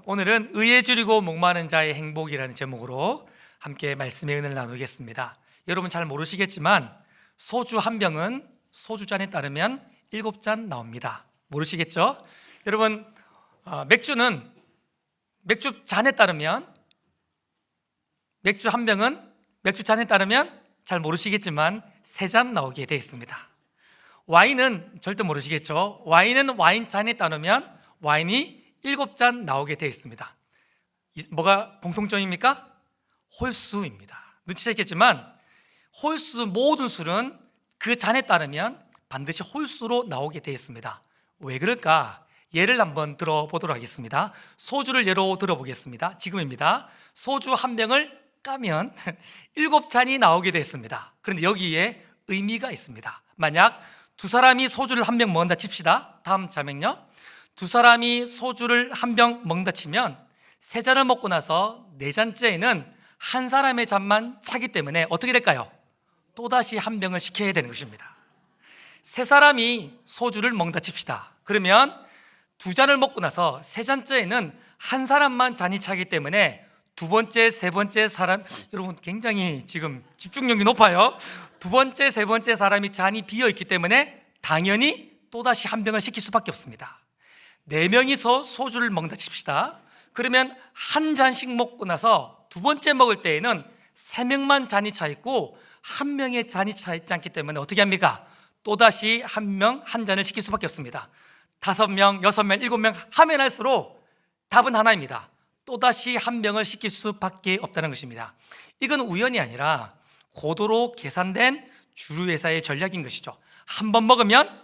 오늘은 의에 줄이고 목마른 자의 행복이라는 제목으로 함께 말씀의 은혜를 나누겠습니다. 여러분 잘 모르시겠지만 소주 한 병은 소주잔에 따르면 7잔 나옵니다. 모르시겠죠? 여러분 맥주는 맥주잔에 따르면 맥주 한 병은 맥주잔에 따르면 잘 모르시겠지만 3잔 나오게 되어 있습니다. 와인은 절대 모르시겠죠? 와인은 와인잔에 따르면 와인이 7잔 나오게 되어 있습니다. 뭐가 공통점입니까? 홀수입니다. 눈치채겠지만 홀수, 모든 술은 그 잔에 따르면 반드시 홀수로 나오게 되어 있습니다. 왜 그럴까? 예를 한번 들어보도록 하겠습니다. 소주를 예로 들어보겠습니다. 지금입니다. 소주 한 병을 까면 7잔이 나오게 되어 있습니다. 그런데 여기에 의미가 있습니다. 만약 두 사람이 소주를 한 병 먹는다 칩시다. 다음 자명요. 두 사람이 소주를 한 병 먹는다 치면 3잔을 먹고 나서 4잔째에는 한 사람의 잔만 차기 때문에 어떻게 될까요? 또다시 한 병을 시켜야 되는 것입니다. 3사람이 소주를 먹는다 칩시다. 그러면 2잔을 먹고 나서 3잔째에는 한 사람만 잔이 차기 때문에 두 번째, 세 번째 사람, 여러분 굉장히 지금 집중력이 높아요. 두 번째, 세 번째 사람이 잔이 비어있기 때문에 당연히 또다시 한 병을 시킬 수밖에 없습니다. 4명이서 소주를 먹는다 칩시다. 그러면 한 잔씩 먹고 나서 두 번째 먹을 때에는 3명만 잔이 차 있고 한 명의 잔이 차 있지 않기 때문에 어떻게 합니까? 또다시 한 명 한 잔을 시킬 수밖에 없습니다. 5명, 6명, 7명 하면 할수록 답은 하나입니다. 또다시 한 병을 시킬 수밖에 없다는 것입니다. 이건 우연이 아니라 고도로 계산된 주류회사의 전략인 것이죠. 한 번 먹으면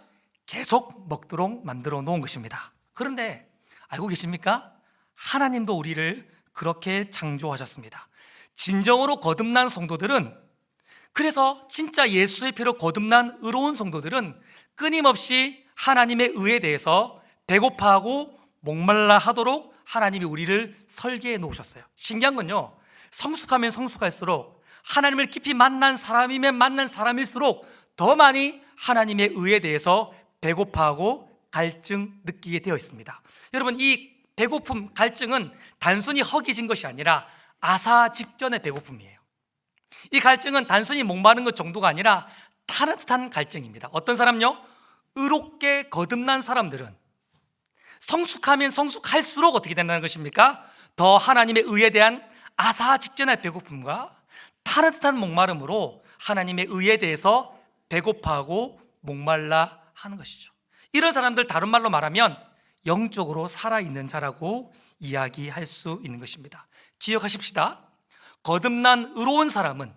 계속 먹도록 만들어 놓은 것입니다. 그런데 알고 계십니까? 하나님도 우리를 그렇게 창조하셨습니다. 진정으로 거듭난 성도들은, 그래서 진짜 예수의 피로 거듭난 의로운 성도들은 끊임없이 하나님의 의에 대해서 배고파하고 목말라 하도록 하나님이 우리를 설계해 놓으셨어요. 신기한 건요, 성숙하면 성숙할수록 하나님을 깊이 만난 사람이면 만난 사람일수록 더 많이 하나님의 의에 대해서 배고파하고 갈증 느끼게 되어 있습니다. 여러분, 이 배고픔, 갈증은 단순히 허기진 것이 아니라 아사 직전의 배고픔이에요. 이 갈증은 단순히 목마른 것 정도가 아니라 타릇한 갈증입니다. 어떤 사람요? 의롭게 거듭난 사람들은 성숙하면 성숙할수록 어떻게 된다는 것입니까? 더 하나님의 의에 대한 아사 직전의 배고픔과 타릇한 목마름으로 하나님의 의에 대해서 배고파하고 목말라 하는 것이죠. 이런 사람들, 다른 말로 말하면 영적으로 살아있는 자라고 이야기할 수 있는 것입니다. 기억하십시다. 거듭난 의로운 사람은,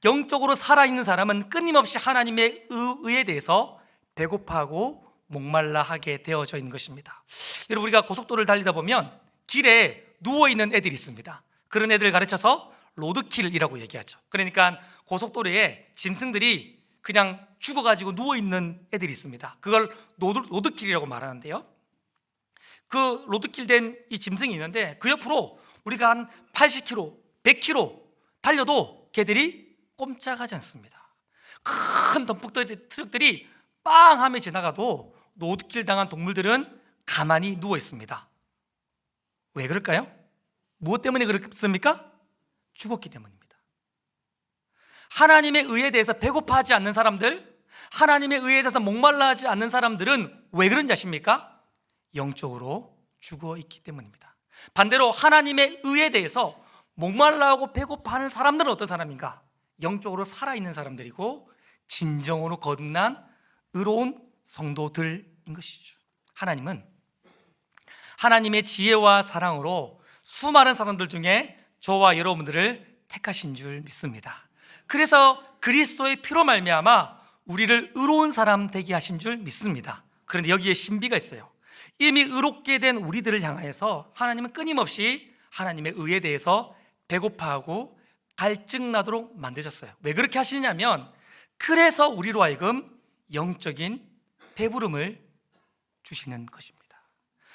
영적으로 살아있는 사람은 끊임없이 하나님의 의에 대해서 배고파하고 목말라 하게 되어져 있는 것입니다. 여러분, 우리가 고속도로를 달리다 보면 길에 누워있는 애들이 있습니다. 그런 애들을 가르쳐서 로드킬이라고 얘기하죠. 그러니까 고속도로에 짐승들이 그냥 죽어가지고 누워있는 애들이 있습니다. 그걸 로드킬이라고 말하는데요, 그 로드킬 된 이 짐승이 있는데 그 옆으로 우리가 한 80km, 100km 달려도 걔들이 꼼짝하지 않습니다. 큰 덤프 트럭들이 빵 하며 지나가도 로드킬 당한 동물들은 가만히 누워 있습니다. 왜 그럴까요? 무엇 때문에 그렇습니까? 죽었기 때문입니다. 하나님의 의에 대해서 배고파하지 않는 사람들, 하나님의 의에 대해서 목말라하지 않는 사람들은 왜 그런지 아십니까? 영적으로 죽어 있기 때문입니다. 반대로 하나님의 의에 대해서 목말라하고 배고파하는 사람들은 어떤 사람인가? 영적으로 살아있는 사람들이고 진정으로 거듭난 의로운 성도들인 것이죠. 하나님은 하나님의 지혜와 사랑으로 수많은 사람들 중에 저와 여러분들을 택하신 줄 믿습니다. 그래서 그리스도의 피로 말미암아 우리를 의로운 사람 되게 하신 줄 믿습니다. 그런데 여기에 신비가 있어요. 이미 의롭게 된 우리들을 향하여서 하나님은 끊임없이 하나님의 의에 대해서 배고파하고 갈증나도록 만드셨어요. 왜 그렇게 하시냐면, 그래서 우리로 하여금 영적인 배부름을 주시는 것입니다.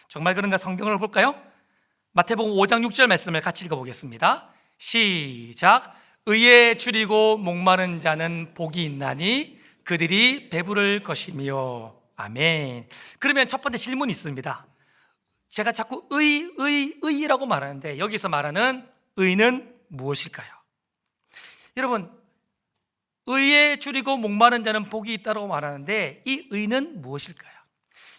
정말 그런가? 성경을 볼까요? 마태복음 5장 6절 말씀을 같이 읽어보겠습니다. 시작. 의에 줄이고 목마른 자는 복이 있나니 그들이 배부를 것이며. 아멘. 그러면 첫 번째 질문이 있습니다. 제가 자꾸 의라고 말하는데 여기서 말하는 의는 무엇일까요? 여러분, 의에 줄이고 목마른 자는 복이 있다고 말하는데 이 의는 무엇일까요?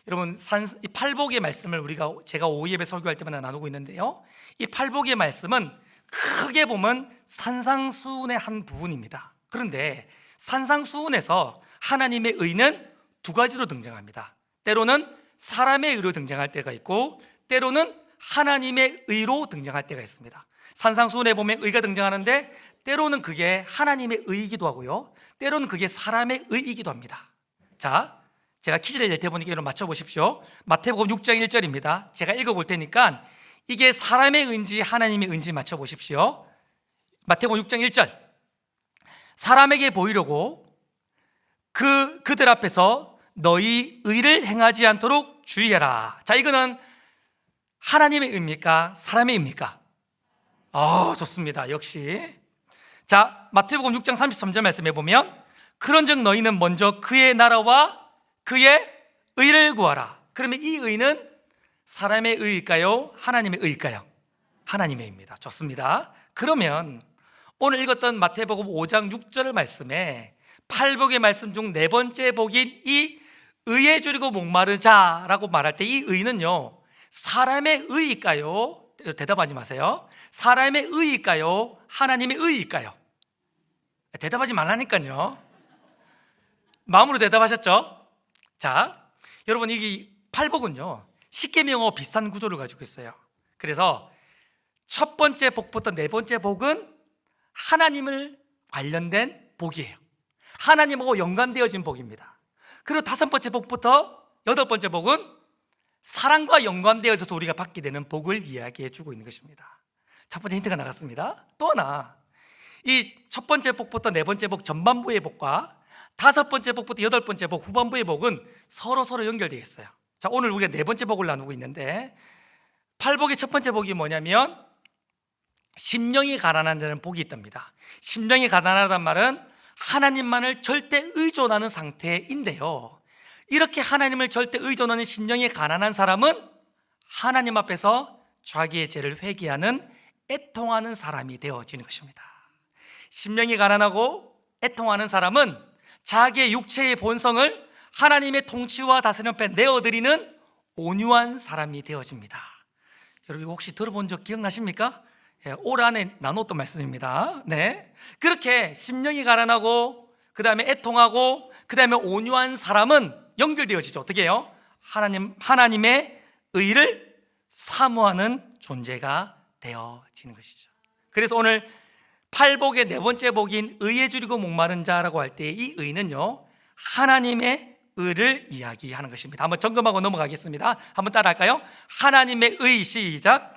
여러분, 이 팔복의 말씀을 제가 오후예배 설교할 때마다 나누고 있는데요, 이 팔복의 말씀은 크게 보면 산상수훈의 한 부분입니다. 그런데 산상수훈에서 하나님의 의는 두 가지로 등장합니다. 때로는 사람의 의로 등장할 때가 있고 때로는 하나님의 의로 등장할 때가 있습니다. 산상수훈에 보면 의가 등장하는데 때로는 그게 하나님의 의이기도 하고요, 때로는 그게 사람의 의이기도 합니다. 자, 제가 퀴즈를 낼 테니까 이걸 맞춰보십시오. 마태복음 6장 1절입니다. 제가 읽어볼 테니까 이게 사람의 의인지 하나님의 의인지 맞춰보십시오. 마태복음 6장 1절, 사람에게 보이려고 그들 앞에서 너희 의를 행하지 않도록 주의해라. 자, 이거는 하나님의 의입니까? 사람의 의입니까? 좋습니다. 역시. 자, 마태복음 6장 33절 말씀해 보면 그런즉 너희는 먼저 그의 나라와 그의 의를 구하라. 그러면 이 의는 사람의 의일까요? 하나님의 의일까요? 하나님의 의입니다. 좋습니다. 그러면 오늘 읽었던 마태복음 5장 6절 말씀에 팔복의 말씀 중 네 번째 복인 이 의에 줄이고 목마른 자라고 말할 때 이 의는요, 사람의 의일까요? 대답하지 마세요. 사람의 의일까요? 하나님의 의일까요? 대답하지 말라니까요. 마음으로 대답하셨죠? 자, 여러분, 이 팔복은요 십계명하고 비슷한 구조를 가지고 있어요. 그래서 첫 번째 복부터 네 번째 복은 하나님을 관련된 복이에요. 하나님하고 연관되어진 복입니다. 그리고 다섯 번째 복부터 여덟 번째 복은 사랑과 연관되어져서 우리가 받게 되는 복을 이야기해 주고 있는 것입니다. 첫 번째 힌트가 나갔습니다. 또 하나, 이 첫 번째 복부터 네 번째 복 전반부의 복과 다섯 번째 복부터 여덟 번째 복 후반부의 복은 서로 연결되어 있어요. 자, 오늘 우리가 네 번째 복을 나누고 있는데 팔복의 첫 번째 복이 뭐냐면 심령이 가난한 자는 복이 있답니다. 심령이 가난하다는 말은 하나님만을 절대 의존하는 상태인데요, 이렇게 하나님을 절대 의존하는 심령이 가난한 사람은 하나님 앞에서 자기의 죄를 회개하는 애통하는 사람이 되어지는 것입니다. 심령이 가난하고 애통하는 사람은 자기의 육체의 본성을 하나님의 통치와 다스림 앞에 내어드리는 온유한 사람이 되어집니다. 여러분, 혹시 들어본 적 기억나십니까? 올 한해 나눴던 말씀입니다. 네, 그렇게 심령이 가난하고 그 다음에 애통하고 그 다음에 온유한 사람은 연결되어지죠. 어떻게 해요? 하나님의 의를 사모하는 존재가 되어지는 것이죠. 그래서 오늘 팔복의 네 번째 복인 의에 줄이고 목마른 자라고 할 때 이 의는요, 하나님의 의를 이야기하는 것입니다. 한번 점검하고 넘어가겠습니다. 한번 따라할까요? 하나님의 의, 시작.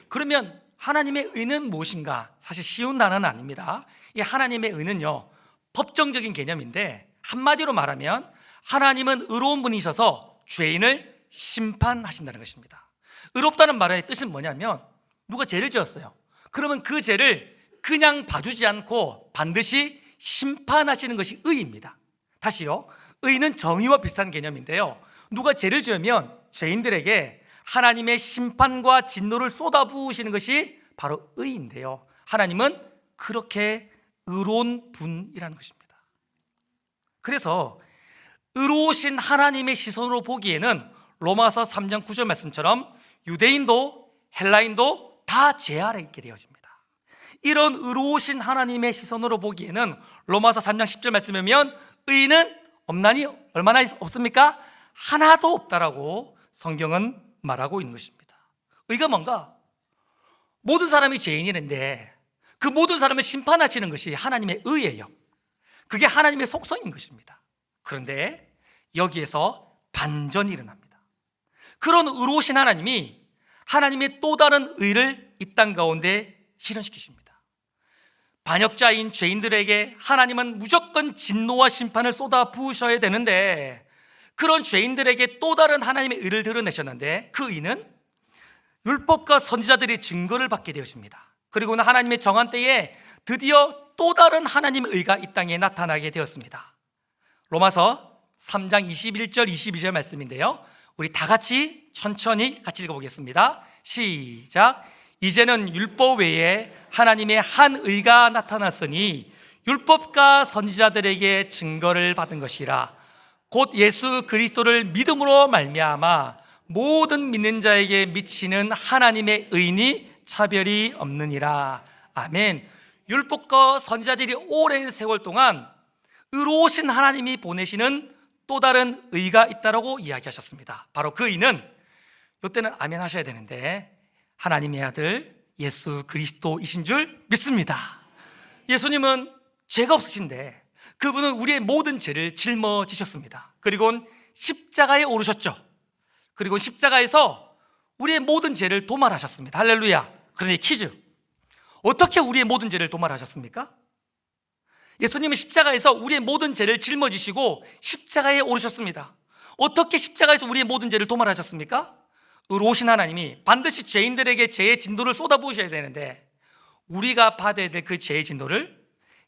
그러면 하나님의 의는 무엇인가? 사실 쉬운 단어는 아닙니다. 이 하나님의 의는요, 법정적인 개념인데 한마디로 말하면 하나님은 의로운 분이셔서 죄인을 심판하신다는 것입니다. 의롭다는 말의 뜻은 뭐냐면 누가 죄를 지었어요. 그러면 그 죄를 그냥 봐주지 않고 반드시 심판하시는 것이 의입니다. 다시요, 의는 정의와 비슷한 개념인데요, 누가 죄를 지으면 죄인들에게 하나님의 심판과 진노를 쏟아부으시는 것이 바로 의인데요, 하나님은 그렇게 의로운 분이라는 것입니다. 그래서 의로우신 하나님의 시선으로 보기에는 로마서 3장 9절 말씀처럼 유대인도 헬라인도 다 죄 아래 있게 되어집니다. 이런 의로우신 하나님의 시선으로 보기에는 로마서 3장 10절 말씀에 보면 의인은 없나니 얼마나 없습니까? 하나도 없다라고 성경은 말하고 있는 것입니다. 의가 뭔가? 모든 사람이 죄인이는데 그 모든 사람을 심판하시는 것이 하나님의 의예요. 그게 하나님의 속성인 것입니다. 그런데 여기에서 반전이 일어납니다. 그런 의로우신 하나님이 하나님의 또 다른 의를 이 땅 가운데 실현시키십니다. 반역자인 죄인들에게 하나님은 무조건 진노와 심판을 쏟아 부으셔야 되는데 그런 죄인들에게 또 다른 하나님의 의를 드러내셨는데 그 의는 율법과 선지자들의 증거를 받게 되어집니다. 그리고는 하나님의 정한 때에 드디어 또 다른 하나님의 의가 이 땅에 나타나게 되었습니다. 로마서 3장 21절 22절 말씀인데요, 우리 다 같이 천천히 같이 읽어보겠습니다. 시작. 이제는 율법 외에 하나님의 한 의가 나타났으니 율법과 선지자들에게 증거를 받은 것이라. 곧 예수 그리스도를 믿음으로 말미암아 모든 믿는 자에게 미치는 하나님의 의니 차별이 없느니라. 아멘. 율법과 선지자들이 오랜 세월 동안 의로우신 하나님이 보내시는 또 다른 의가 있다라고 이야기하셨습니다. 바로 그 의는, 이때는 아멘 하셔야 되는데, 하나님의 아들 예수 그리스도이신 줄 믿습니다. 예수님은 죄가 없으신데 그분은 우리의 모든 죄를 짊어지셨습니다. 그리고 십자가에 오르셨죠. 그리고 십자가에서 우리의 모든 죄를 도말하셨습니다. 할렐루야. 그런데 퀴즈, 어떻게 우리의 모든 죄를 도말하셨습니까? 예수님은 십자가에서 우리의 모든 죄를 짊어지시고 십자가에 오르셨습니다. 어떻게 십자가에서 우리의 모든 죄를 도말하셨습니까? 의로우신 하나님이 반드시 죄인들에게 죄의 진노를 쏟아부으셔야 되는데, 우리가 받아야 될 그 죄의 진노를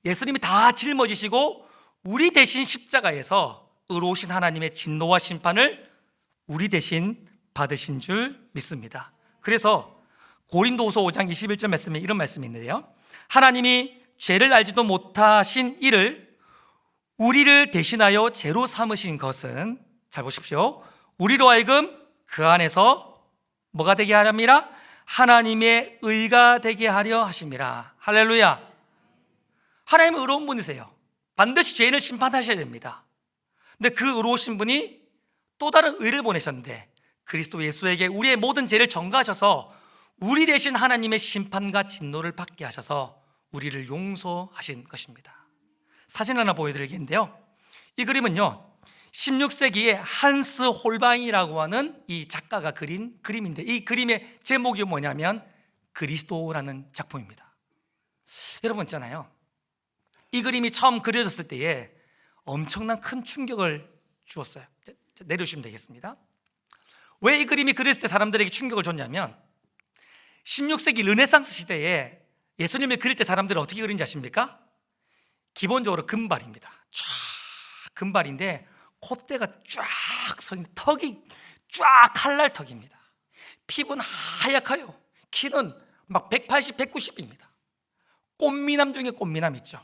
예수님이 다 짊어지시고 우리 대신 십자가에서 의로우신 하나님의 진노와 심판을 우리 대신 받으신 줄 믿습니다. 그래서 고린도후서 5장 21절 말씀에 이런 말씀이 있는데요, 하나님이 죄를 알지도 못하신 이를 우리를 대신하여 죄로 삼으신 것은, 잘 보십시오, 우리로 하여금 그 안에서 뭐가 되게 하렵니다? 하나님의 의가 되게 하려 하심이라. 할렐루야. 하나님은 의로운 분이세요. 반드시 죄인을 심판하셔야 됩니다. 근데 그 의로우신 분이 또 다른 의를 보내셨는데, 그리스도 예수에게 우리의 모든 죄를 전가하셔서 우리 대신 하나님의 심판과 진노를 받게 하셔서 우리를 용서하신 것입니다. 사진 하나 보여드리겠는데요, 이 그림은요 16세기에 한스 홀바인이라고 하는 이 작가가 그린 그림인데, 이 그림의 제목이 뭐냐면 그리스도라는 작품입니다. 여러분 있잖아요, 이 그림이 처음 그려졌을 때에 엄청난 큰 충격을 주었어요. 내려주시면 되겠습니다. 왜 이 그림이 그렸을 때 사람들에게 충격을 줬냐면, 16세기 르네상스 시대에 예수님을 그릴 때 사람들은 어떻게 그린지 아십니까? 기본적으로 금발입니다. 쫙 금발인데 콧대가 쫙 선, 턱이 쫙 칼날턱입니다. 피부는 하얗고요, 키는 막 180, 190입니다. 꽃미남 중에 꽃미남 있죠.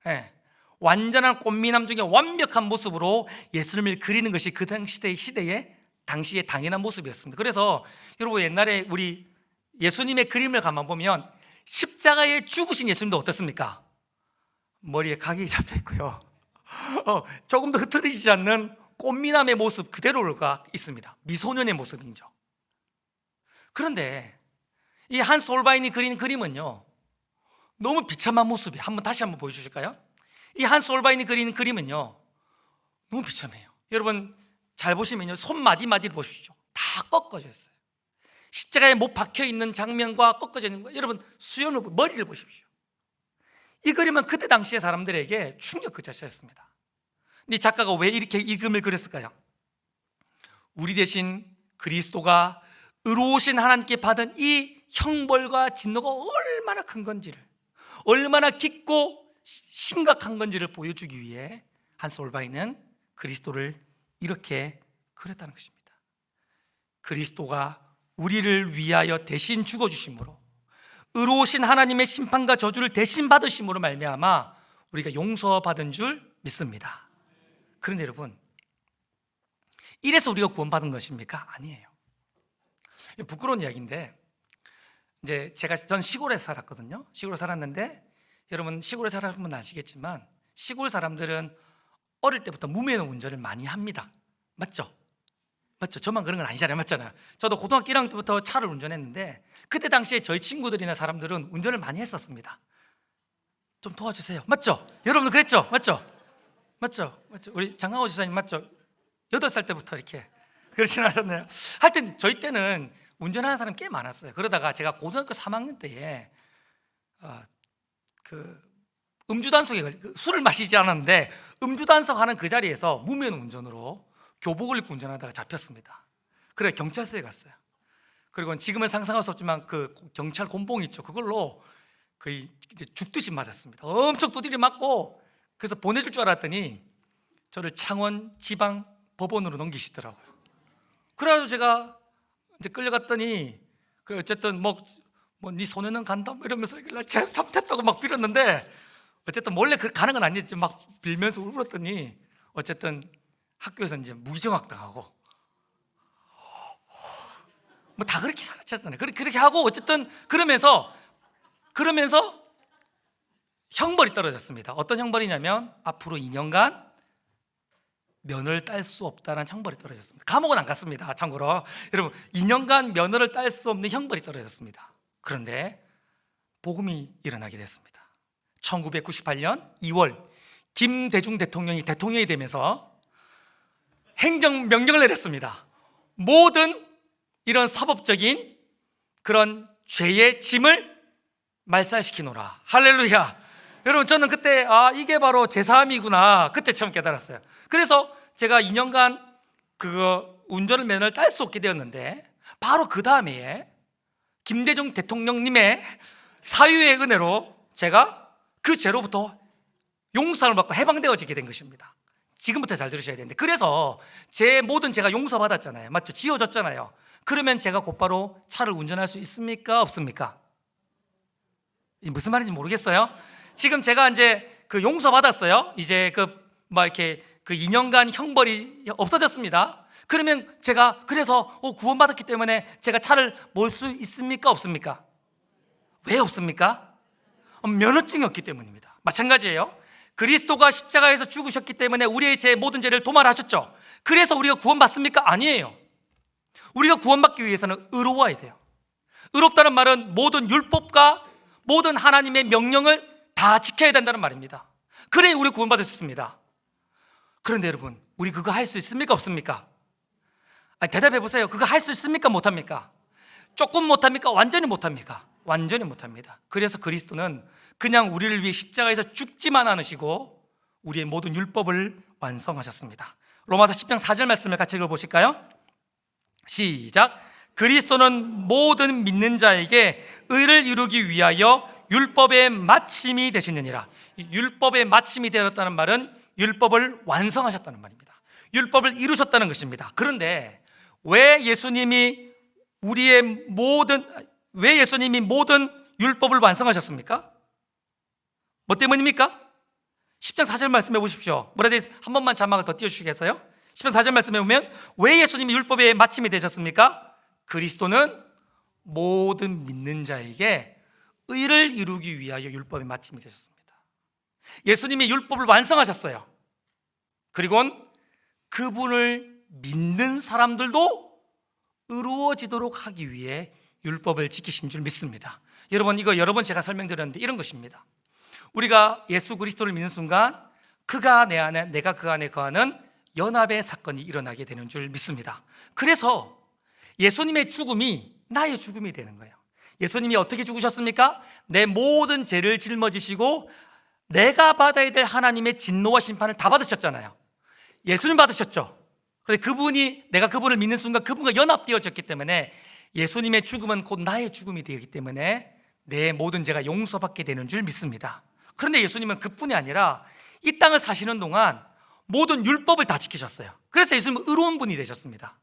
네. 완전한 꽃미남 중에 완벽한 모습으로 예수님을 그리는 것이 그 시대의 당시의 당연한 모습이었습니다. 그래서 여러분, 옛날에 우리 예수님의 그림을 가만 보면 십자가에 죽으신 예수님도 어떻습니까? 머리에 각이 잡혀 있고요, 조금 더 흐트러지지 않는 꽃미남의 모습 그대로가 있습니다. 미소년의 모습이죠. 그런데 이 한스 홀바인이 그린 그림은요 너무 비참한 모습이에요. 다시 한번 보여주실까요? 이 한스 홀바인이 그린 그림은요 너무 비참해요. 여러분 잘 보시면요, 손마디마디를 보십시오. 다 꺾어져 있어요. 십자가에 못 박혀 있는 장면과 꺾어져 있는 거, 여러분 수염을, 머리를 보십시오. 이 그림은 그때 당시의 사람들에게 충격 그 자체였습니다. 근데 작가가 왜 이렇게 이 그림을 그렸을까요? 우리 대신 그리스도가 의로우신 하나님께 받은 이 형벌과 진노가 얼마나 큰 건지를, 얼마나 깊고 심각한 건지를 보여주기 위해 한스 홀바인은 그리스도를 이렇게 그렸다는 것입니다. 그리스도가 우리를 위하여 대신 죽어주심으로, 의로우신 하나님의 심판과 저주를 대신 받으심으로 말미암아 우리가 용서받은 줄 믿습니다. 그런데 여러분, 이래서 우리가 구원받은 것입니까? 아니에요. 부끄러운 이야기인데, 이제 전 시골에 살았거든요. 시골에 살았는데, 여러분 시골에 살아보면 아시겠지만 시골 사람들은 어릴 때부터 무면허 운전을 많이 합니다. 맞죠? 맞죠? 저만 그런 건 아니잖아요. 맞잖아요. 저도 고등학교 1학년 때부터 차를 운전했는데, 그때 당시에 저희 친구들이나 사람들은 운전을 많이 했었습니다. 좀 도와주세요. 맞죠? 여러분도 그랬죠? 맞죠? 맞죠? 맞죠? 우리 장강호 지사님 맞죠? 8살 때부터 이렇게 그렇진 않았나요? 하여튼 저희 때는 운전하는 사람 꽤 많았어요. 그러다가 제가 고등학교 3학년 때에 음주단속에 술을 마시지 않았는데 음주단속하는 그 자리에서 무면 운전으로 교복을 입고 운전하다가 잡혔습니다. 그래 경찰서에 갔어요. 그리고 지금은 상상할 수 없지만 그 경찰 곤봉 있죠, 그걸로 거의 이제 죽듯이 맞았습니다. 엄청 두드려 맞고, 그래서 보내줄 줄 알았더니 저를 창원 지방 법원으로 넘기시더라고요. 그래가지고 제가 이제 끌려갔더니 어쨌든 네 손에는 간다 이러면서 제가 잘못했다고 막 빌었는데, 어쨌든 몰래 가는 건 아니었지. 막 빌면서 울었더니 어쨌든 학교에서 이제 무기정학 당하고 다 그렇게 살았잖아요. 그렇게 하고 어쨌든 그러면서 형벌이 떨어졌습니다. 어떤 형벌이냐면 앞으로 2년간 면허를 딸 수 없다는 형벌이 떨어졌습니다. 감옥은 안 갔습니다. 참고로 여러분, 2년간 면허를 딸 수 없는 형벌이 떨어졌습니다. 그런데 복음이 일어나게 됐습니다. 1998년 2월 김대중 대통령이 되면서 행정명령을 내렸습니다. 모든 이런 사법적인 그런 죄의 짐을 말살시키노라. 할렐루야. 여러분, 저는 그때 이게 바로 제3이구나 그때 처음 깨달았어요. 그래서 제가 2년간 운전을 면허를 딸 수 없게 되었는데, 바로 그 다음에 김대중 대통령님의 사유의 은혜로 제가 그 죄로부터 용서를 받고 해방되어지게 된 것입니다. 지금부터 잘 들으셔야 되는데, 그래서 제 모든 죄가 용서받았잖아요. 맞죠? 지워졌잖아요. 그러면 제가 곧바로 차를 운전할 수 있습니까? 없습니까? 무슨 말인지 모르겠어요. 지금 제가 이제 용서받았어요. 이제 이렇게 2년간 형벌이 없어졌습니다. 그러면 제가 그래서 구원받았기 때문에 제가 차를 몰 수 있습니까? 없습니까? 왜 없습니까? 면허증이 없기 때문입니다. 마찬가지예요. 그리스도가 십자가에서 죽으셨기 때문에 우리의 모든 죄를 도말하셨죠. 그래서 우리가 구원받습니까? 아니에요. 우리가 구원받기 위해서는 의로워야 돼요. 의롭다는 말은 모든 율법과 모든 하나님의 명령을 다 지켜야 된다는 말입니다. 그래 우리 구원받을 수 있습니다. 그런데 여러분, 우리 그거 할 수 있습니까? 없습니까? 대답해 보세요. 그거 할 수 있습니까? 못합니까? 조금 못합니까? 완전히 못합니까? 완전히 못합니다. 그래서 그리스도는 그냥 우리를 위해 십자가에서 죽지만 않으시고 우리의 모든 율법을 완성하셨습니다. 로마서 10장 4절 말씀을 같이 읽어보실까요? 시작. 그리스도는 모든 믿는 자에게 의를 이루기 위하여 율법의 마침이 되시느니라. 율법의 마침이 되었다는 말은 율법을 완성하셨다는 말입니다. 율법을 이루셨다는 것입니다. 그런데 왜 예수님이 모든 율법을 완성하셨습니까? 뭐 때문입니까? 10장 4절 말씀해 보십시오. 뭐라 되어 있어요? 한 번만 자막을 더 띄워주시겠어요? 10장 4절 말씀해 보면 왜 예수님이 율법의 마침이 되셨습니까? 그리스도는 모든 믿는 자에게 의를 이루기 위하여 율법의 마침이 되셨습니다. 예수님이 율법을 완성하셨어요. 그리고 그분을 믿는 사람들도 의로워지도록 하기 위해 율법을 지키신 줄 믿습니다. 여러분, 이거 여러 번 제가 설명드렸는데 이런 것입니다. 우리가 예수 그리스도를 믿는 순간 그가 내 안에, 내가 그 안에 거하는 연합의 사건이 일어나게 되는 줄 믿습니다. 그래서 예수님의 죽음이 나의 죽음이 되는 거예요. 예수님이 어떻게 죽으셨습니까? 내 모든 죄를 짊어지시고 내가 받아야 될 하나님의 진노와 심판을 다 받으셨잖아요. 예수님 받으셨죠. 그래서 내가 그분을 믿는 순간 그분과 연합되어졌기 때문에 예수님의 죽음은 곧 나의 죽음이 되기 때문에 내 모든 죄가 용서받게 되는 줄 믿습니다. 그런데 예수님은 그뿐이 아니라 이 땅을 사시는 동안 모든 율법을 다 지키셨어요. 그래서 예수님은 의로운 분이 되셨습니다.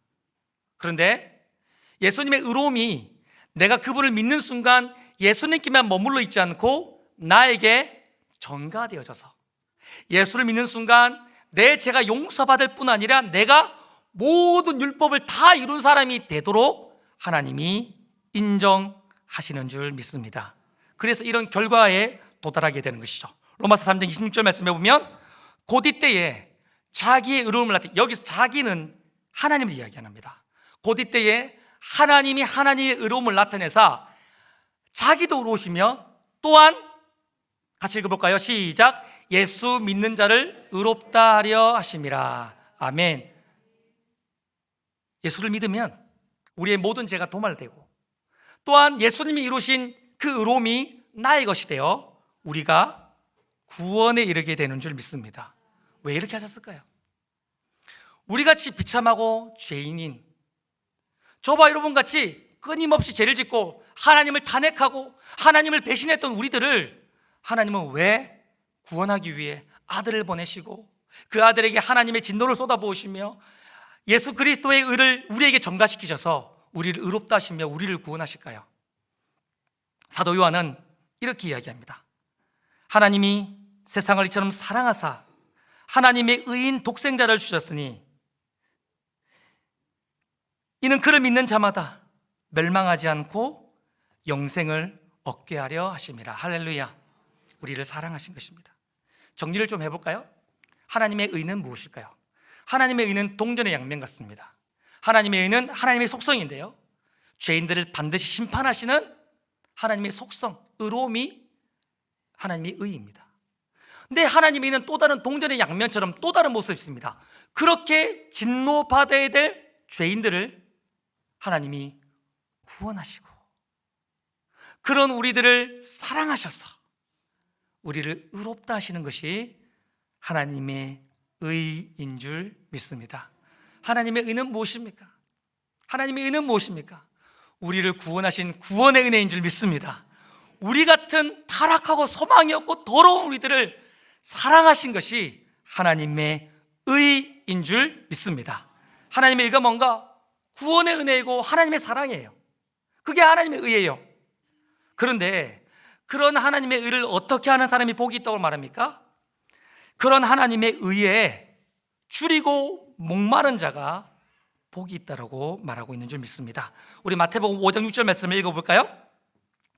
그런데 예수님의 의로움이 내가 그분을 믿는 순간 예수님께만 머물러 있지 않고 나에게 전가되어져서 예수를 믿는 순간 내 죄가 용서받을 뿐 아니라 내가 모든 율법을 다 이룬 사람이 되도록 하나님이 인정하시는 줄 믿습니다. 그래서 이런 결과에 도달하게 되는 것이죠. 로마서 3장 26절 말씀해 보면 곧 이때에 자기의 의로움을 나타내, 여기서 자기는 하나님을 이야기합니다. 곧 이때에 하나님이 하나님의 의로움을 나타내사 자기도 의로우시며 또한 같이 읽어볼까요? 시작. 예수 믿는 자를 의롭다 하려 하심이라. 아멘. 예수를 믿으면 우리의 모든 죄가 도말되고 또한 예수님이 이루신 그 의로움이 나의 것이 되어 우리가 구원에 이르게 되는 줄 믿습니다. 왜 이렇게 하셨을까요? 우리같이 비참하고 죄인인 저와 여러분같이 끊임없이 죄를 짓고 하나님을 탄핵하고 하나님을 배신했던 우리들을 하나님은 왜 구원하기 위해 아들을 보내시고 그 아들에게 하나님의 진노를 쏟아부으시며 예수 그리스도의 의를 우리에게 전가시키셔서 우리를 의롭다 하시며 우리를 구원하실까요? 사도 요한은 이렇게 이야기합니다. 하나님이 세상을 이처럼 사랑하사 하나님의 의인 독생자를 주셨으니 이는 그를 믿는 자마다 멸망하지 않고 영생을 얻게 하려 하심이라. 할렐루야. 우리를 사랑하신 것입니다. 정리를 좀 해볼까요? 하나님의 의는 무엇일까요? 하나님의 의는 동전의 양면 같습니다. 하나님의 의는 하나님의 속성인데요, 죄인들을 반드시 심판하시는 하나님의 속성, 의로움이 하나님의 의입니다. 근데 하나님의 의는 또 다른 동전의 양면처럼 또 다른 모습이 있습니다. 그렇게 진노받아야 될 죄인들을 하나님이 구원하시고 그런 우리들을 사랑하셔서 우리를 의롭다 하시는 것이 하나님의 의인 줄 믿습니다. 하나님의 의는 무엇입니까? 하나님의 의는 무엇입니까? 우리를 구원하신 구원의 은혜인 줄 믿습니다. 우리 같은 타락하고 소망이 없고 더러운 우리들을 사랑하신 것이 하나님의 의인 줄 믿습니다. 하나님의 의가 뭔가? 구원의 은혜이고 하나님의 사랑이에요. 그게 하나님의 의예요. 그런데 그런 하나님의 의를 어떻게 하는 사람이 복이 있다고 말합니까? 그런 하나님의 의에 줄이고 목마른 자가 복이 있다고 말하고 있는 줄 믿습니다. 우리 마태복음 5장 6절 말씀을 읽어볼까요?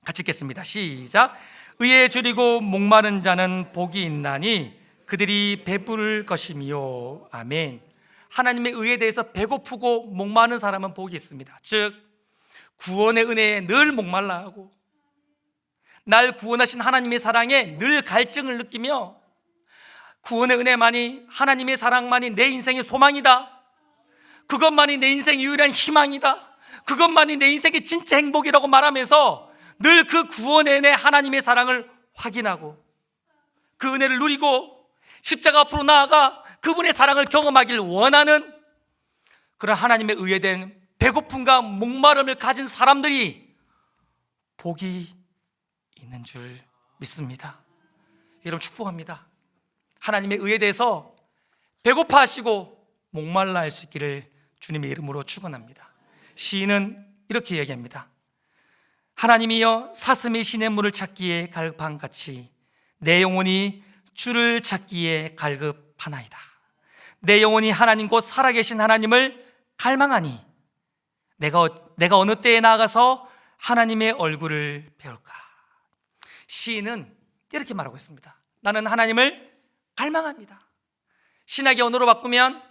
같이 읽겠습니다. 시작. 의에 줄이고 목마른 자는 복이 있나니 그들이 배부를 것이미요. 아멘. 하나님의 의에 대해서 배고프고 목마른 사람은 복이 있습니다. 즉 구원의 은혜에 늘 목말라 하고 날 구원하신 하나님의 사랑에 늘 갈증을 느끼며 구원의 은혜만이, 하나님의 사랑만이 내 인생의 소망이다, 그것만이 내 인생의 유일한 희망이다, 그것만이 내 인생의 진짜 행복이라고 말하면서 늘 그 구원의 은혜, 하나님의 사랑을 확인하고 그 은혜를 누리고 십자가 앞으로 나아가 그분의 사랑을 경험하길 원하는 그런 하나님의 의에 대한 배고픔과 목마름을 가진 사람들이 복이 있는 줄 믿습니다. 여러분 축복합니다. 하나님의 의에 대해서 배고파하시고 목말라 할 수 있기를 주님의 이름으로 축원합니다. 시인은 이렇게 얘기합니다. 하나님이여 사슴이 시냇물을 찾기에 갈급한같이 내 영혼이 주를 찾기에 갈급하나이다. 내 영혼이 하나님 곧 살아계신 하나님을 갈망하니 내가 어느 때에 나아가서 하나님의 얼굴을 배울까? 시인은 이렇게 말하고 있습니다. 나는 하나님을 갈망합니다. 신학의 언어로 바꾸면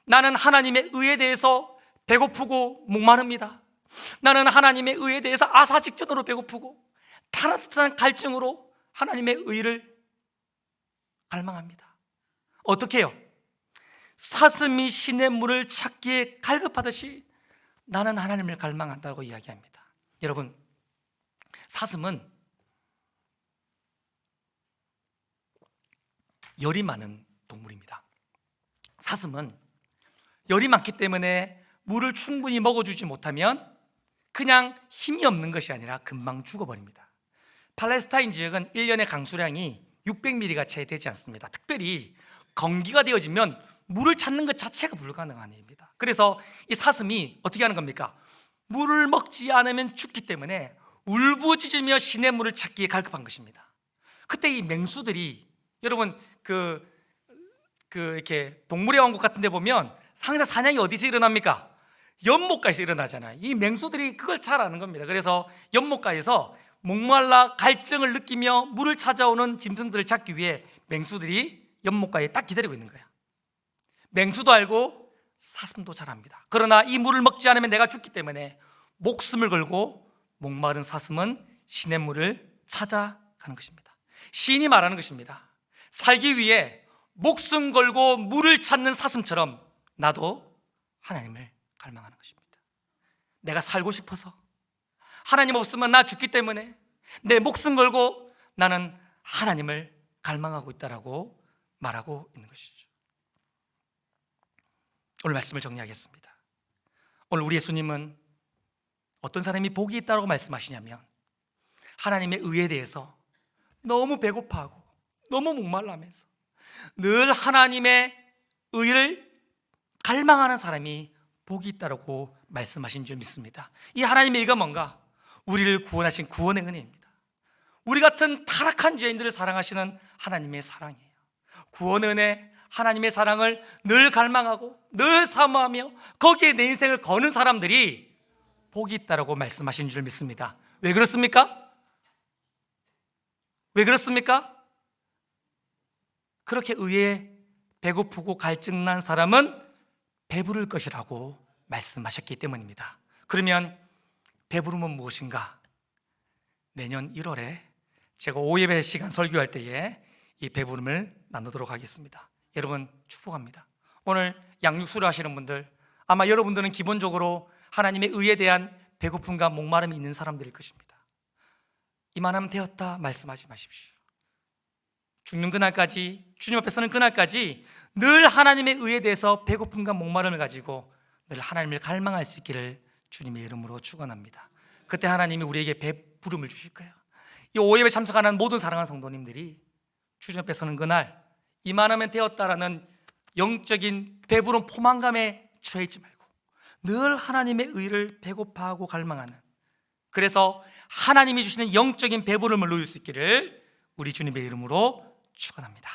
나는 하나님의 의에 대해서 배고프고 목마릅니다. 나는 하나님의 의에 대해서 아사직전으로 배고프고 타락한 갈증으로 하나님의 의를 갈망합니다. 어떻게 해요? 사슴이 시냇물을 찾기에 갈급하듯이 나는 하나님을 갈망한다고 이야기합니다. 여러분, 사슴은 열이 많은 동물입니다. 사슴은 열이 많기 때문에 물을 충분히 먹어주지 못하면 그냥 힘이 없는 것이 아니라 금방 죽어버립니다. 팔레스타인 지역은 1년의 강수량이 600mm가 채 되지 않습니다. 특별히 건기가 되어지면 물을 찾는 것 자체가 불가능한 일입니다. 그래서 이 사슴이 어떻게 하는 겁니까? 물을 먹지 않으면 죽기 때문에 울부짖으며 시냇물을 찾기에 갈급한 것입니다. 그때 이 맹수들이, 여러분 이렇게 동물의 왕국 같은 데 보면 항상 사냥이 어디서 일어납니까? 연못가에서 일어나잖아요. 이 맹수들이 그걸 잘 아는 겁니다. 그래서 연못가에서 목말라 갈증을 느끼며 물을 찾아오는 짐승들을 잡기 위해 맹수들이 연못가에 딱 기다리고 있는 거야. 맹수도 알고 사슴도 잘 압니다. 그러나 이 물을 먹지 않으면 내가 죽기 때문에 목숨을 걸고 목마른 사슴은 시냇물을 찾아가는 것입니다. 시인이 말하는 것입니다. 살기 위해 목숨 걸고 물을 찾는 사슴처럼 나도 하나님을 갈망하는 것입니다. 내가 살고 싶어서, 하나님 없으면 나 죽기 때문에 내 목숨 걸고 나는 하나님을 갈망하고 있다라고 말하고 있는 것이죠. 오늘 말씀을 정리하겠습니다. 오늘 우리 예수님은 어떤 사람이 복이 있다고 말씀하시냐면 하나님의 의에 대해서 너무 배고파하고 너무 목말라면서 늘 하나님의 의를 갈망하는 사람이 복이 있다고 말씀하신 줄 믿습니다. 이 하나님의 의가 뭔가? 우리를 구원하신 구원의 은혜입니다. 우리 같은 타락한 죄인들을 사랑하시는 하나님의 사랑이에요. 구원의 은혜, 하나님의 사랑을 늘 갈망하고 늘 사모하며 거기에 내 인생을 거는 사람들이 복이 있다고 말씀하신 줄 믿습니다. 왜 그렇습니까? 왜 그렇습니까? 그렇게 의에 배고프고 갈증난 사람은 배부를 것이라고 말씀하셨기 때문입니다. 그러면 배부름은 무엇인가? 내년 1월에 제가 오예배 시간 설교할 때에 이 배부름을 나누도록 하겠습니다. 여러분 축복합니다. 오늘 양육수를 하시는 분들, 아마 여러분들은 기본적으로 하나님의 의에 대한 배고픔과 목마름이 있는 사람들일 것입니다. 이만하면 되었다 말씀하지 마십시오. 죽는 그날까지, 주님 앞에 서는 그날까지 늘 하나님의 의에 대해서 배고픔과 목마름을 가지고 늘 하나님을 갈망할 수 있기를 주님의 이름으로 축원합니다. 그때 하나님이 우리에게 배부름을 주실 거예요. 이 오예배 참석하는 모든 사랑하는 성도님들이 주님 앞에 서는 그날 이만하면 되었다라는 영적인 배부름 포만감에 처해 있지 말고 늘 하나님의 의를 배고파하고 갈망하는, 그래서 하나님이 주시는 영적인 배부름을 누릴 수 있기를 우리 주님의 이름으로 축원합니다.